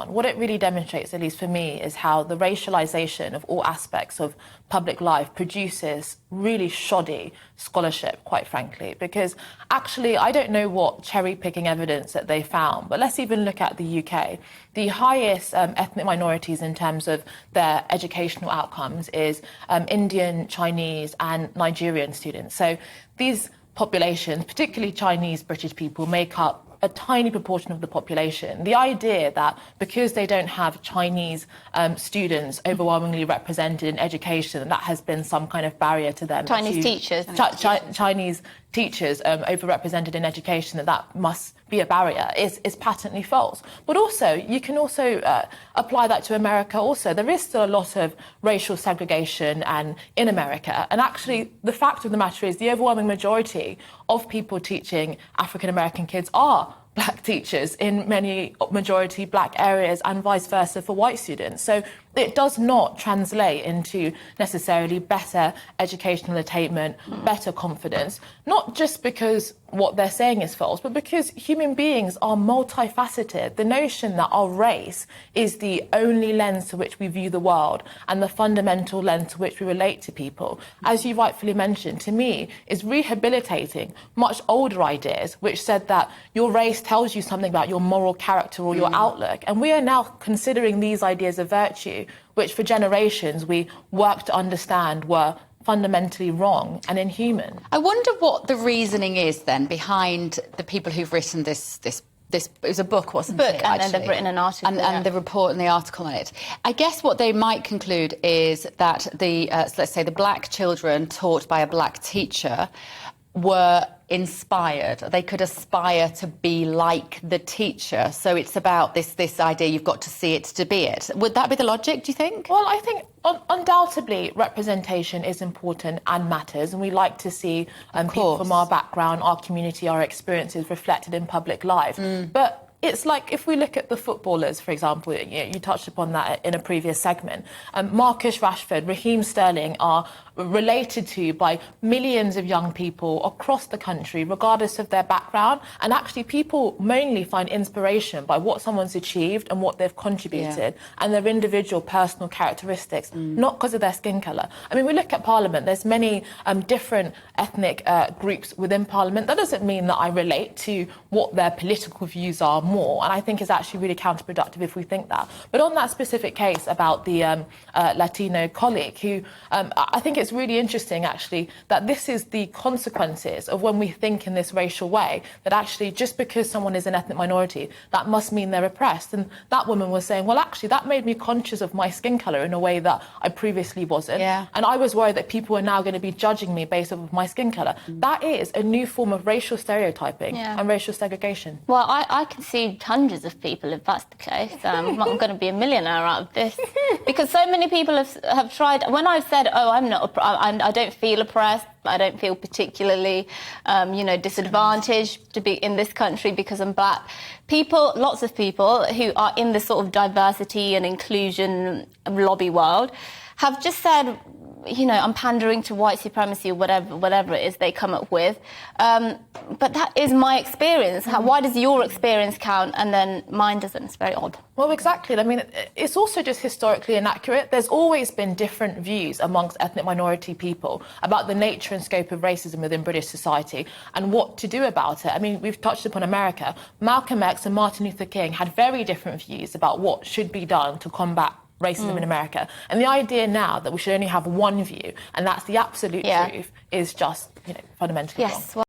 on, what it really demonstrates, at least for me, is how the racialization of all aspects of public life produces really shoddy scholarship, quite frankly, because actually I don't know what cherry-picking evidence that they found, but let's even look at the UK. The highest ethnic minorities in terms of their educational outcomes is Indian, Chinese and Nigerian students. So these populations, particularly Chinese British people, make up a tiny proportion of the population. The idea that because they don't have Chinese students overwhelmingly represented in education, that has been some kind of barrier to them. Chinese teachers. Chinese teachers overrepresented in education, that must be a barrier, is patently false. But also, you can also apply that to America also. There is still a lot of racial segregation in America. And actually, the fact of the matter is the overwhelming majority of people teaching African-American kids are black teachers in many majority black areas and vice versa for white students. So it does not translate into necessarily better educational attainment, better confidence, not just because what they're saying is false, but because human beings are multifaceted. The notion that our race is the only lens to which we view the world and the fundamental lens to which we relate to people, as you rightfully mentioned, to me, is rehabilitating much older ideas which said that your race tells you something about your moral character or your outlook. And we are now considering these ideas of virtue, which for generations we worked to understand were fundamentally wrong and inhuman. I wonder what the reasoning is then behind the people who've written this it was a book, wasn't it? And then they've written an article. And the report and the article on it. I guess what they might conclude is that let's say the black children taught by a black teacher were inspired. They could aspire to be like the teacher. So it's about this idea you've got to see it to be it. Would that be the logic, do you think? Well, I think undoubtedly representation is important and matters, and we like to see people from our background, our community, our experiences reflected in public life. But it's like if we look at the footballers, for example, you touched upon that in a previous segment. Marcus Rashford, Raheem Sterling are related to by millions of young people across the country, regardless of their background. And actually, people mainly find inspiration by what someone's achieved and what they've contributed and their individual personal characteristics, not because of their skin colour. I mean, we look at Parliament, there's many different ethnic groups within Parliament. That doesn't mean that I relate to what their political views are more. And I think it's actually really counterproductive if we think that. But on that specific case about the Latino colleague, who I think it's really interesting, actually, that this is the consequences of when we think in this racial way, that actually just because someone is an ethnic minority, that must mean they're oppressed. And that woman was saying, well, actually, that made me conscious of my skin colour in a way that I previously wasn't. And I was worried that people are now going to be judging me based off of my skin colour. That is a new form of racial stereotyping and racial segregation. Well, I can see hundreds of people if that's the case. I'm not going to be a millionaire out of this. Because so many people have tried. When I've said, oh, I don't feel oppressed, I don't feel particularly, disadvantaged to be in this country because I'm black. Lots of people who are in this sort of diversity and inclusion lobby world have just said, I'm pandering to white supremacy or whatever it is they come up with. But that is my experience. Why does your experience count and then mine doesn't? It's very odd. Well, exactly. I mean, it's also just historically inaccurate. There's always been different views amongst ethnic minority people about the nature and scope of racism within British society and what to do about it. I mean, we've touched upon America. Malcolm X and Martin Luther King had very different views about what should be done to combat racism in America. And the idea now that we should only have one view, and that's the absolute truth, is just, fundamentally wrong.